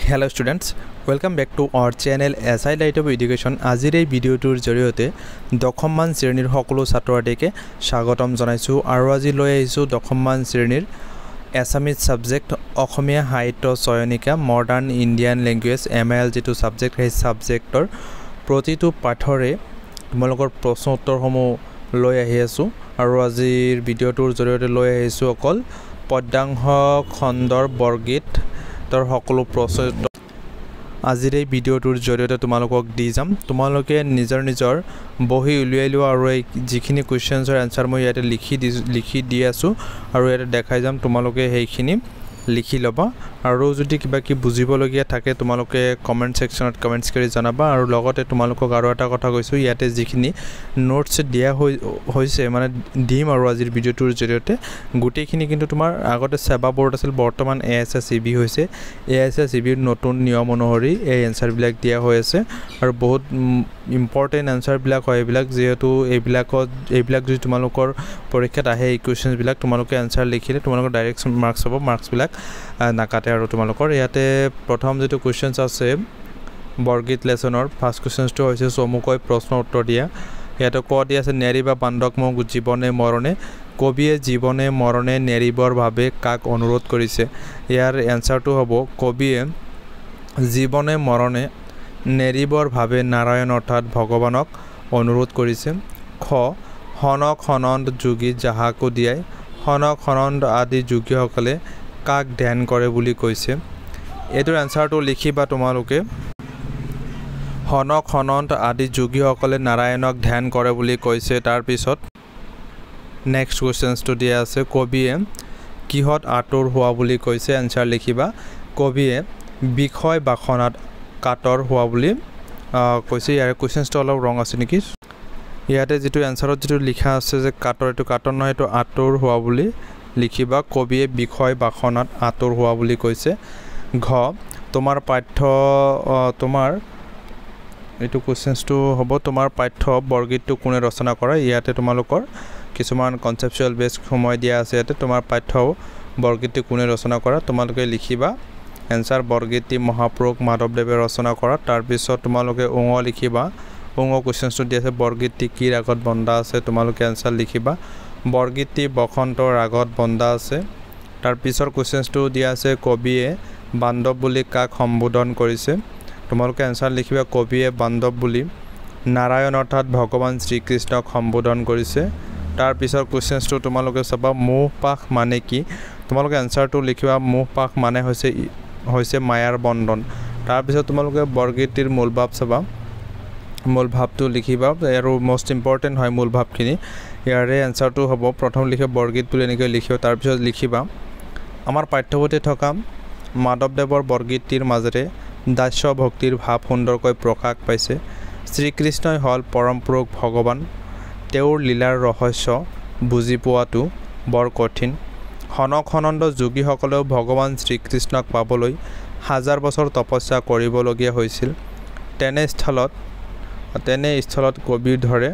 Hello students, welcome back to our channel SI Light of Education. আজিৰ এই ভিডিওটোৰ জৰিয়তে দশমমান শ্ৰেণীৰ সকলো ছাত্ৰছাত্ৰীকে স্বাগতম জনাইছো আৰু আজি লৈ আহিছো দশমমান শ্ৰেণীৰ এছামিজ সাবজেক্ট অসমীয়া সাহিত্য Chayanika modern Indian language MIL যেটো সাবজেক্ট সেই সাবজেক্টৰ প্ৰতিটো পাঠৰে তোমালোকৰ প্ৰশ্ন উত্তৰসমূহ লৈ আহি আছো আৰু আজিৰ ভিডিওটোৰ জৰিয়তে লৈ আহিছো অকল পদ্যাংশ খণ্ডৰ বৰগীত तर সকলো প্ৰশ্ন আজিৰ এই ভিডিওটোৰ জৰিয়তে তোমালোকক দি যাম তোমালোকে নিজৰ বহি উলিয়াই লোৱা আৰু এই যিখিনি কোৱেশ্চনছৰ আনসাৰ মই ইয়াতে লিখি দি আছো আৰু ইয়াতে দেখাই যাম তোমালোকে সেইখিনি লিখি লবা আৰু যদি কিবা কি বুজিবলগীয়া থাকে তোমালোকে কমেন্ট সেকশনত কমেন্টছ কৰি জনাবা আৰু লগতে তোমালোকক আৰু এটা কথা কৈছো ইয়াতে যিখিনি নোটছ দিয়া হৈছে মানে দিম আৰু আজিৰ ভিডিওটোৰ জৰিয়তে গুটেখিনি কিন্তু তোমাৰ আগতে সেবা বোৰ্ড আছিল বৰ্তমান ASSEB হৈছে ASSEB নতুন নিয়ম অনুসৰি এই আনসাৰ বিলাক দিয়া হৈ আছে আৰু বহুত ইম্পৰ্টেন্ট আনসাৰ বিলাক হয় এইবিলাক যেহেতু এইবিলাক যদি তোমালোকৰ পৰীক্ষাত আহে এই কোৱেশ্চনছ বিলাক তোমালোকে আনসাৰ লিখিলে তোমালোকৰ ডাইৰেক্ট মাৰ্কস হ'ব মাৰ্কস বিলাক নাকাটে আৰু তোমালোকৰ ইয়াতে প্ৰথম যেটো কোৱেশ্চনছ আছে বৰগীত লেসনৰ ফাৰ্স্ট কোৱেশ্চনটো হৈছে সমুকৈ প্ৰশ্ন উত্তৰ দিয়া ইয়াতে ক দিয়া আছে নেৰিবা বান্দক মোক জীৱনে মৰণে কবিয়ে জীৱনে মৰণে নেৰিবৰ ভাবে কাক অনুৰোধ কৰিছে ইয়াৰ এনসাৰটো হ'ব কবিয়ে জীৱনে মৰণে নেৰিবৰ ভাবে নাৰায়ণ অৰ্থাৎ ভগৱানক অনুৰোধ কৰিছে খ হনক হনন্দ যোগী যাহাকো দিয়াই হনক হনন্দ আদি যোগীসকলে কাক ধ্যান কৰে বুলি কৈছে এটোৰ আনসাৰটো লিখিবা তোমালোকে হনক হনন্দ আদি যোগীসকলে নাৰায়ণক ধ্যান কৰে বুলি কৈছে তাৰ পিছত নেক্সট কোৱেশ্চনটো দিয়া আছে কবিয়ে কিহত আতৰ হোৱা বুলি কৈছে আনসাৰ লিখিবা কবিয়ে বিষয় বাখনাত কাটৰ হোৱা বুলি কৈছে ইয়াৰ কোৱেশ্চনটো অলপ ৰং আছে নেকি ইয়াতে যেটো আনসাৰত যেটো লিখা আছে যে কাটৰ এটো কাটৰ নহয় এটো আতৰ হোৱা বুলি লিখিবা কবিয়ে বিষয় বাখনাত আতৰ হোৱা বুলি কৈছে ঘ তোমাৰ পাঠ্য তোমাৰ এটো কোৱেশ্চনটো হ'ব তোমাৰ পাঠ্য বৰগীতটো কোনে ৰচনা কৰে ইয়াতে তোমালোকৰ কিছুমান কনসেপচুৱেল বেস সময় দিয়া আছে ইয়াতে তোমাৰ পাঠ্য বৰগীতটো কোনে ৰচনা কৰা তোমালোকে লিখিবা এনসাৰ বৰগীতটি মহাপুৰুষ মাধৱদেৱে ৰচনা কৰা তাৰ পিছত তোমালোকে অংগ লিখিবা অংগ কোৱেশ্চনটো দিয়া আছে বৰগীতটি কি ৰাগত বন্ধা আছে তোমালোকে এনসাৰ লিখিবা বৰগীতটি বসন্ত ৰাগত বন্ধা আছে তাৰ পিছৰ কোৱেশ্চনটো দিয়া আছে কবিয়ে বান্ধৱ বুলি কাক সম্বোধন কৰিছে তোমালোকে এনসাৰ লিখিবা কবিয়ে বান্ধৱ বুলি নাৰায়ণ অৰ্থাৎ ভগৱান শ্ৰীকৃষ্ণক সম্বোধন কৰিছে তাৰ পিছৰ কোৱেশ্চনটো তোমালোকে চাবা মোহ পাশ মানে কি তোমালোকে এনসাৰটো লিখিবা মোহ পাশ মানে হৈছে মায়াৰ বন্ধন তাৰ পিছত তোমালোকে বৰগীতটিৰ মূল ভাৱ চাবা মূল ভাৱটো লিখিবা আৰু মোস্ট ইম্পৰ্টেন্ট হয় মূল ভাৱখিনি ইয়াৰে এনসাৰটো হ'ব প্ৰথম লিখে বৰগীত বুলি এনেকৈ লিখিবা তাৰ পিছত লিখিবা আমাৰ পাঠ্যপুথিত থকা মাধৱদেৱৰ বৰগীতটিৰ মাজেৰে দাস্য ভক্তিৰ ভাৱ সুন্দৰকৈ প্ৰকাশ পাইছে শ্ৰীকৃষ্ণই হল পৰম পুৰুষ ভগৱান তেওঁৰ লীলাৰ ৰহস্য বুজি পোৱাটো বৰ কঠিন হনক হনন্দ যোগীসকলেও ভগৱান শ্ৰীকৃষ্ণক পাবলৈ হাজাৰ বছৰ তপস্যা কৰিবলগীয়া হৈছিল তেনে স্থলত কবিৰ ধৰে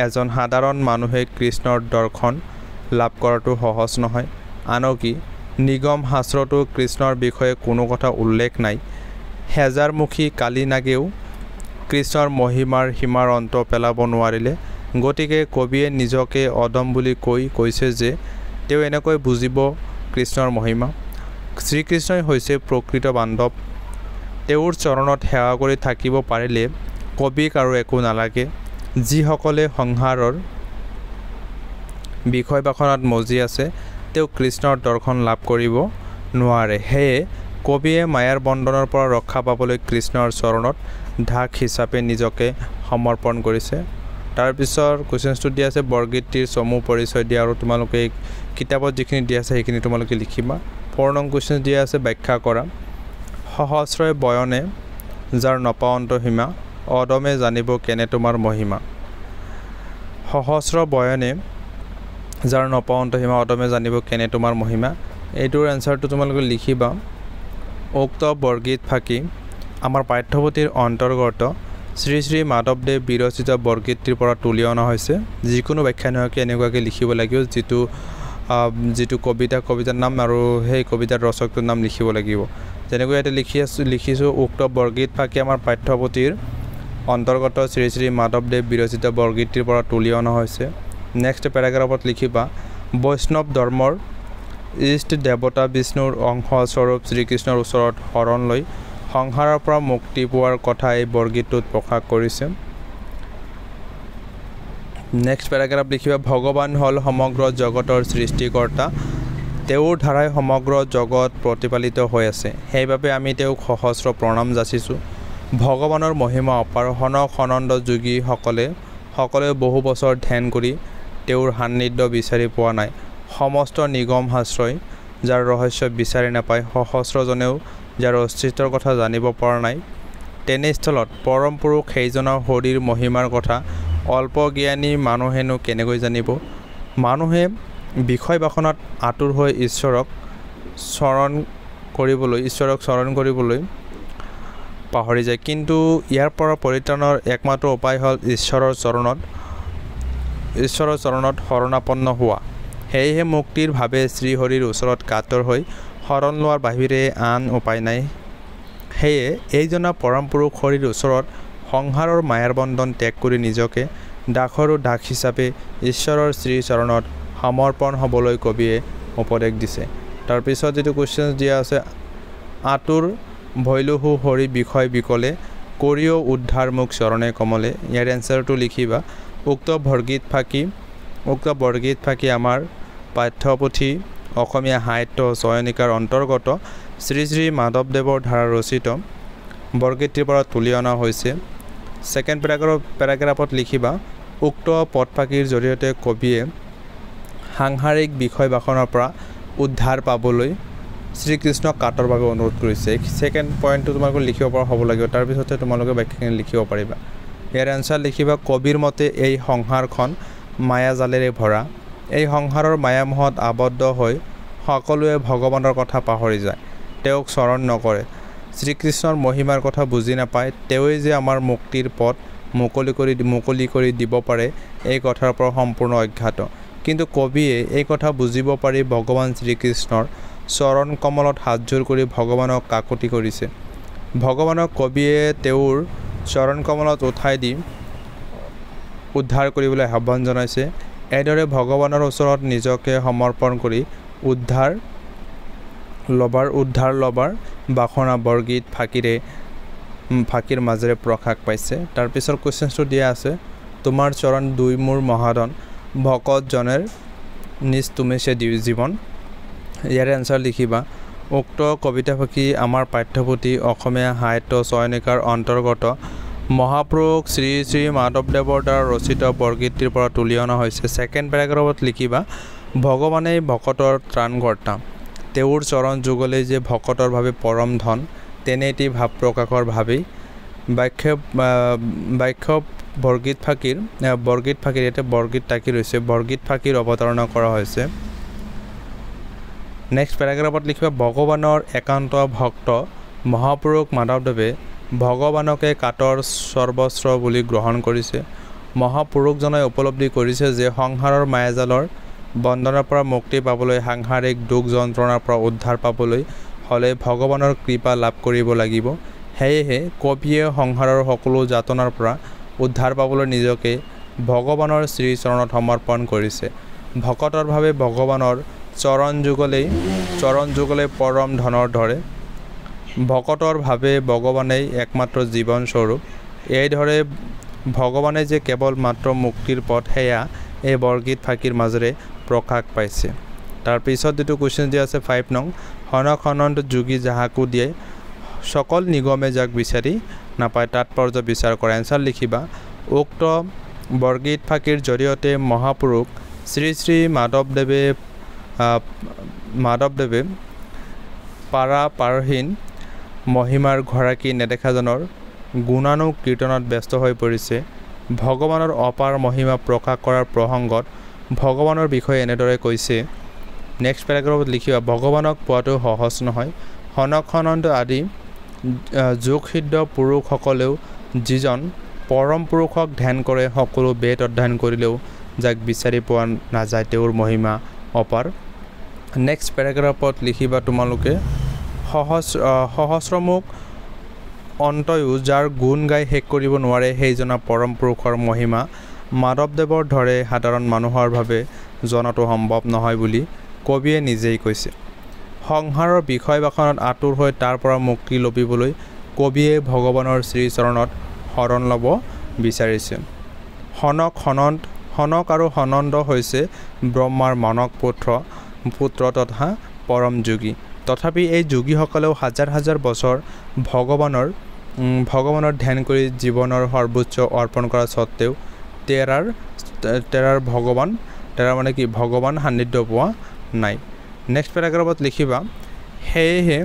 এজন সাধাৰণ মানুহে কৃষ্ণৰ দৰ্শন লাভ কৰাটো সহজ নহয় আনকি নিগম শাস্ত্ৰতো কৃষ্ণৰ বিষয়ে কোনো কথা উল্লেখ নাই হেজাৰমুখী কালী নাগেও কৃষ্ণৰ মহিমাৰ সীমাৰ অন্ত পেলাব নোৱাৰিলে গতিকে কবিয়ে নিজকে অদম বুলি কৈছে যে তেওঁ এনেকৈ বুজিব কৃষ্ণৰ মহিমা শ্ৰীকৃষ্ণই হৈছে প্ৰকৃত বান্ধৱ তেওঁৰ চৰণত সেৱা কৰি থাকিব পাৰিলে কবিক আৰু একো নালাগে যিসকলে সংসাৰৰ বিষয় বাখনাত মজি আছে তেওঁ কৃষ্ণৰ দৰ্শন লাভ কৰিব নোৱাৰে হেয়ে কবিয়ে মায়াৰ বন্ধনৰ পৰা ৰক্ষা পাবলৈ কৃষ্ণৰ চৰণত ঢাক হিচাপে নিজকে সমৰ্পণ কৰিছে তাৰ পিছৰ কোৱেশ্চনটো দিয়া আছে বৰগীতটিৰ চমু পৰিচয় দিয়া আৰু তোমালোকে কিতাপত যিখিনি দিয়া আছে সেইখিনি তোমালোকে লিখিবা 4 নং কোৱেশ্চন দিয়া আছে ব্যাখ্যা কৰা সহস্ৰই বয়নে যাৰ নপাৱন্ত সীমা অদমে জানিব কেনে তোমাৰ মহিমা সহস্ৰ বয়নে যাৰ নপাৱন্ত সীমা অদমে জানিব কেনে তোমাৰ মহিমা এইটোৰ এনসাৰটো তোমালোকে লিখিবা উক্ত বৰগীত ফাকি আমাৰ পাঠ্যপুথিৰ অন্তৰ্গত শ্ৰী শ্ৰী মাধৱদেৱ বিৰচিত বৰগীতটিৰ পৰা তুলি অনা হৈছে যিকোনো ব্যাখ্যা নহকে এনেকুৱাকৈ লিখিব লাগিব যেটো কবিতাৰ নাম আৰু সেই কবিতাৰ ৰচকটোৰ নাম লিখিব লাগিব তেনেকৈ ইয়াতে লিখিছোঁ উক্ত বৰগীত ফাঁকি আমাৰ পাঠ্যপুথিৰ অন্তৰ্গত শ্ৰী শ্ৰী মাধৱদেৱ বিৰচিত বৰগীতটিৰ পৰা তুলি অনা হৈছে। নেক্সট পেৰাগ্ৰাফত লিখিবা বৈষ্ণৱ ধৰ্মৰ ইষ্ট দেৱতা বিষ্ণুৰ অংশস্বৰূপ শ্ৰীকৃষ্ণৰ ওচৰত শৰণ লৈ সংসাৰৰ পৰা মুক্তি পোৱাৰ কথা এই বৰগীতটোত প্ৰকাশ কৰিছে। নেক্সট পেৰাগ্ৰাফ লিখিবা ভগৱান হ'ল সমগ্ৰ জগতৰ সৃষ্টিকৰ্তা, তেওঁৰ ধাৰাই সমগ্ৰ জগত প্ৰতিপালিত হৈ আছে, সেইবাবে আমি তেওঁক সহস্ৰ প্ৰণাম যাচিছোঁ। ভগৱানৰ মহিমা অপাৰ, সনন্দ যোগীসকলে বহু বছৰ ধ্যান কৰি তেওঁৰ সান্নিধ্য বিচাৰি পোৱা নাই। সমস্ত নিগম শাস্ত্ৰই যাৰ ৰহস্য বিচাৰি নাপায়, সহস্ৰজনেও যাৰ অস্তিত্বৰ কথা জানিব পৰা নাই, তেনেস্থলত পৰম পুৰুষ সেইজনৰ হৰিৰ মহিমাৰ কথা অল্প জ্ঞানী মানুহেনো কেনেকৈ জানিব। মানুহে বিষয় বাসনাত আতুৰ হৈ ঈশ্বৰক স্মৰণ কৰিবলৈ পাহৰি যায়, কিন্তু ইয়াৰ পৰা পৰিত্ৰাণৰ একমাত্ৰ উপায় হ'ল ঈশ্বৰৰ চৰণত শৰণাপন্ন হোৱা। সেয়েহে মুক্তিৰ ভাৱে শ্ৰীহৰিৰ ওচৰত কাতৰ হৈ শৰণ লোৱাৰ বাহিৰে আন উপায় নাই। সেয়ে এইজনা পৰম পুৰুষ হৰিৰ ওচৰত সংসাৰৰ মায়াৰ বন্ধন ত্যাগ কৰি নিজকে দাসৰো দাস হিচাপে ঈশ্বৰৰ শ্ৰীচৰণত সমৰ্পণ হ'বলৈ কবিয়ে উপদেশ দিছে। তাৰপিছত যিটো কুৱেশ্যন দিয়া আছে আতুৰ ভৈলুহু হৰি বিষয় বিকলে কৰিও উদ্ধাৰ মোক চৰণে কমলে। ইয়াৰ এনচাৰটো লিখিবা উক্ত বৰগীত ফাঁকি আমাৰ পাঠ্যপুথি অসমীয়া সাহিত্য চয়নিকাৰ অন্তৰ্গত শ্ৰী শ্ৰী মাধৱদেৱৰ ধাৰা ৰচিত বৰগীতটিৰ পৰা তুলি অনা হৈছে। ছেকেণ্ড পেৰাগ্ৰাফত লিখিবা উক্ত পদফাঁকিৰ জৰিয়তে কবিয়ে সাংসাৰিক বিষয় বাসনাৰ পৰা উদ্ধাৰ পাবলৈ শ্ৰীকৃষ্ণক কাটৰভাৱে অনুৰোধ কৰিছে। ছেকেণ্ড পইণ্টটো তোমালোকে লিখিব পৰা হ'ব লাগিব, তাৰপিছতে তোমালোকে বাক্যখিনি লিখিব পাৰিবা। ইয়াৰ এনচাৰ লিখিবা কবিৰ মতে এই সংসাৰখন মায়াজালেৰে ভৰা, এই সংসাৰৰ মায়ামোহত আবদ্ধ হৈ সকলোৱে ভগৱানৰ কথা পাহৰি যায়, তেওঁক স্মৰণ নকৰে, শ্ৰীকৃষ্ণৰ মহিমাৰ কথা বুজি নাপায়, তেওঁৱেই যে আমাৰ মুক্তিৰ পথ মুকলি কৰি দিব পাৰে এই কথাৰ পৰা সম্পূৰ্ণ অজ্ঞাত। কিন্তু কবিয়ে এই কথা বুজিব পাৰি ভগৱান শ্ৰীকৃষ্ণৰ চৰণ কমলত হাতযোৰ কৰি ভগৱানক কাকুতি কৰিছে। ভগৱানক কবিয়ে তেওঁৰ চৰণ কমলত উঠাই দি উদ্ধাৰ কৰিবলৈ আহ্বান জনাইছে। এইদৰে ভগৱানৰ ওচৰত নিজকে সমৰ্পণ কৰি উদ্ধাৰ লবাৰ বাসনা বৰগীত ফাঁকিৰ মাজেৰে প্ৰকাশ পাইছে। তাৰপিছত কুৱেশ্যনটো দিয়া আছে তোমাৰ চৰণ দুই মোৰ মহাদন, ভকত জনেৰ নিজ তুমিছে জীৱন। ইয়াৰ এনচাৰ লিখিবা উক্ত কবিতা ফাঁকি আমাৰ পাঠ্যপুথি অসমীয়া সাহিত্য চয়নিকাৰ অন্তৰ্গত মহাপুৰুষ শ্ৰী শ্ৰী মাধৱদেৱৰ দ্বাৰা ৰচিত বৰগীতটিৰ পৰা তুলি অনা হৈছে। ছেকেণ্ড পেৰাগ্ৰাফত লিখিবা ভগৱানেই ভকতৰ ত্ৰাণকৰ্তা, তেওঁৰ চৰণ যুগলে যে ভকতৰ ভাৱে পৰম ধন, তেনে এটি ভাৱ প্ৰকাশৰ ভাৱেই বাক্য বৰগীত ফাঁকিৰ ইয়াতে বৰগীত টাকি ৰৈছে, বৰগীত ফাঁকিৰ অৱতাৰণা কৰা হৈছে। নেক্সট পেৰাগ্ৰাফত লিখিবা ভগৱানৰ একান্ত ভক্ত মহাপুৰুষ মাধৱদেৱে ভগৱানকে কাটৰ সৰ্বস্ব বুলি গ্ৰহণ কৰিছে। মহাপুৰুষজনে উপলব্ধি কৰিছে যে সংসাৰৰ মায়াজালৰ বন্ধনৰ পৰা মুক্তি পাবলৈ, সাংসাৰিক দুখ যন্ত্ৰণাৰ পৰা উদ্ধাৰ পাবলৈ হ'লে ভগৱানৰ কৃপা লাভ কৰিব লাগিব। সেয়েহে কবিয়ে সংসাৰৰ সকলো যাতনাৰ পৰা উদ্ধাৰ পাবলৈ নিজকে ভগৱানৰ শ্ৰীচৰণত সমৰ্পণ কৰিছে। ভকতৰ ভাৱে ভগৱানৰ চৰণ যুগলে পৰম ধনৰ ধৰে, ভকতৰ ভাৱে ভগৱানেই একমাত্ৰ জীৱন স্বৰূপ। এইদৰে ভগৱানে যে কেৱল মাত্ৰ মুক্তিৰ পথ, সেয়া এই বৰগীত ফাঁকিৰ মাজেৰে প্ৰকাশ পাইছে। তাৰপিছত যিটো কুৱেশ্যন দিয়া আছে 5 নং সনন্দ যোগী যাহাকো দিয়ে সকল নিগমে যাক বিচাৰি নাপায়, তাৎপৰ্য বিচাৰ কৰা। এনচাৰ লিখিবা উক্ত বৰগীত ফাঁকিৰ জৰিয়তে মহাপুৰুষ শ্ৰী শ্ৰী মাধৱদেৱে পাৰহীন মহিমাৰ গৰাকী নেদেখাজনৰ গুণানুকীৰ্তনত ব্যস্ত হৈ পৰিছে। ভগৱানৰ অপাৰ মহিমা প্ৰকাশ কৰাৰ প্ৰসংগত ভগৱানৰ বিষয়ে এনেদৰে কৈছে। নেক্সট পেৰাগ্ৰাফত লিখিবা ভগৱানক পোৱাটো সহজ নহয়, সনন্দ আদি যোগসিদ্ধ পুৰুষসকলেও যিজন পৰম পুৰুষক ধ্যান কৰে, সকলো বেদ অধ্যয়ন কৰিলেও যাক বিচাৰি পোৱা নাযায়, তেওঁৰ মহিমা অপাৰ। নেক্সট পেৰাগ্ৰাফত লিখিবা তোমালোকে সহস্ৰমুখ অন্তয়ো যাৰ গুণ গাই শেষ কৰিব নোৱাৰে সেইজনা পৰম পুৰুষৰ মহিমা মাধৱদেৱৰ দৰে সাধাৰণ মানুহৰ বাবে জনাটো সম্ভৱ নহয় বুলি কবিয়ে নিজেই কৈছে। সংসাৰৰ বিষয়বাসনত আতুৰ হৈ তাৰ পৰা মুক্তি লভিবলৈ কবিয়ে ভগৱানৰ শ্ৰীচৰণত শৰণ ল'ব বিচাৰিছে। সনক আৰু সনন্দ হৈছে ব্ৰহ্মাৰ মানক পুত্ৰ তথা পৰম যোগী। তথাপি এই যোগীসকলেও হাজাৰ হাজাৰ বছৰ ভগৱানৰ ধ্যান কৰি জীৱনৰ সৰ্বোচ্চ অৰ্পণ কৰা স্বত্তেও ভগৱান সান্নিধ্য পোৱা নাই। নেক্সট পেৰাগ্ৰাফত লিখিবা সেয়েহে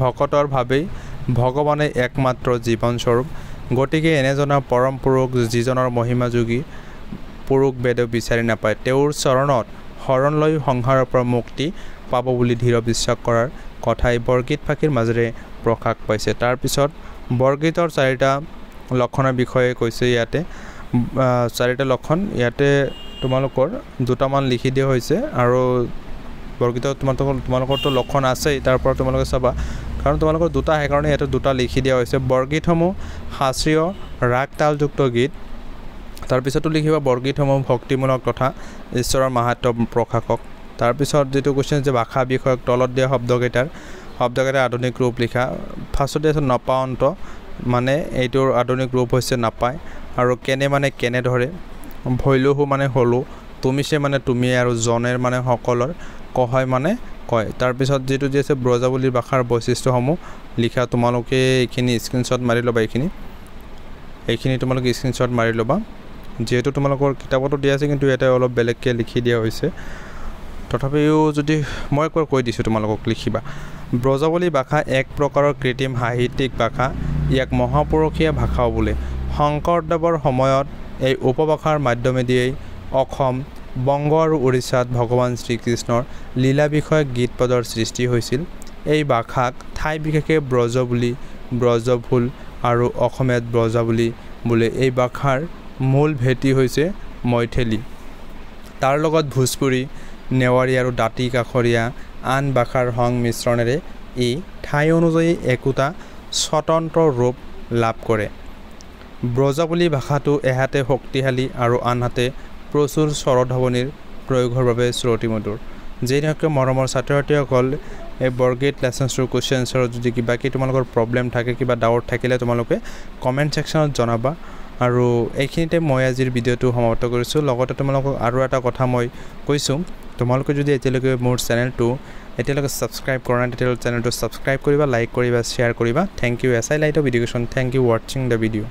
ভকতৰ ভাৱেই ভগৱানে একমাত্ৰ জীৱনস্বৰূপ। গতিকে এনেজনা পৰম পুৰুষ যিজনৰ মহিমা যোগী পুৰুষ বেদে বিচাৰি নাপায় তেওঁৰ চৰণত শৰণ লৈ সংসাৰৰ পৰা মুক্তি পাব বুলি দৃঢ় বিশ্বাস কৰাৰ কথাই বৰগীত ফাঁকিৰ মাজেৰে প্ৰকাশ পাইছে। তাৰপিছত বৰগীতৰ 4টা লক্ষণৰ বিষয়ে কৈছে। ইয়াতে 4টা লক্ষণ ইয়াতে তোমালোকৰ 2টামান লিখি দিয়া হৈছে আৰু বৰগীতত তোমালোকৰতো লক্ষণ আছেই, তাৰ পৰা তোমালোকে চাবা কাৰণ তোমালোকৰ 2টা সেইকাৰণে ইয়াতে 2টা লিখি দিয়া হৈছে। বৰগীতসমূহ শাস্ত্ৰীয় ৰাগ তালযুক্ত গীত। তাৰপিছতো লিখিবা বৰগীতসমূহ ভক্তিমূলক তথা ঈশ্বৰৰ মাহাত্ম্য প্ৰকাশক। তাৰপিছত যেটো কোৱেশ্চন যে ভাষা বিষয়ক তলত দিয়া শব্দকেইটাৰ আধুনিক ৰূপ লিখা। ফাৰ্ষ্টতে আছে নপাৱন্ত মানে এইটোৰ আধুনিক ৰূপ হৈছে নাপায় আৰু কেনে মানে কেনেদৰে, ভৈলুহু মানে হলো, তুমিছে মানে তুমি আৰু জনেৰ মানে সকলৰ, কহয় মানে কয়। তাৰপিছত যেটো যে আছে ব্ৰজাৱলী ভাষাৰ বৈশিষ্ট্যসমূহ লিখা। তোমালোকে এইখিনি স্ক্ৰীনশ্বট মাৰি ল'বা। এইখিনি তোমালোকে স্ক্ৰীনশ্বট মাৰি ল'বা যেহেতু তোমালোকৰ কিতাপতো দিয়া আছে কিন্তু ইয়াতে অলপ বেলেগকৈ লিখি দিয়া হৈছে। তথাপিও যদি মই কৈ দিছোঁ তোমালোকক লিখিবা। ব্ৰজাৱলী ভাষা এক প্ৰকাৰৰ কৃত্ৰিম সাহিত্যিক ভাষা। ইয়াক মহাপুৰুষীয়া ভাষাও বোলে। শংকৰদেৱৰ সময়ত এই উপভাষাৰ মাধ্যমেদিয়েই অসম, বংগ আৰু উৰিষ্যাত ভগৱান শ্ৰীকৃষ্ণৰ লীলা বিষয়ক গীত পদৰ সৃষ্টি হৈছিল। এই ভাষাক ঠাই বিশেষে ব্ৰজবুলি, ব্ৰজভুল আৰু অসমীয়াত ব্ৰজাৱলী বোলে। এই ভাষাৰ মূল ভেটি হৈছে মৈথিলী। তাৰ লগত ভোজপুৰী, নেৱাৰী আৰু দাঁতি কাষৰীয়া আন ভাষাৰ সংমিশ্ৰণেৰে ই ঠাই অনুযায়ী একোটা স্বতন্ত্ৰ ৰূপ লাভ কৰে। ব্ৰজাৱলী ভাষাটো এহাতে শক্তিশালী আৰু আনহাতে প্ৰচুৰ স্বৰধ্বনিৰ প্ৰয়োগৰ বাবে শ্ৰুতিমধুৰ। যেনেকৈ মৰমৰ ছাত্ৰ ছাত্ৰীসকল এই বৰগীত লেচনছৰ কুৱেশ্যন এনচাৰত যদি কিবা তোমালোকৰ প্ৰব্লেম থাকে, কিবা ডাউট থাকিলে তোমালোকে কমেণ্ট ছেকশ্যনত জনাবা। আৰু এইখিনিতে মই আজিৰ ভিডিঅ'টো সমাপ্ত কৰিছোঁ। লগতে তোমালোকক আৰু এটা কথা মই কৈছোঁ, তোমালোকে যদি এতিয়ালৈকে মোৰ চেনেলটো এতিয়ালৈকে ছাবস্ক্ৰাইব কৰা নাই তেতিয়াহ'লে চেনেলটো ছাবস্ক্ৰাইব কৰিবা, লাইক কৰিবা, শ্বেয়াৰ কৰিবা। Thank you SI light of education. Thank you ৱাচিং দ্য ভিডিঅ'।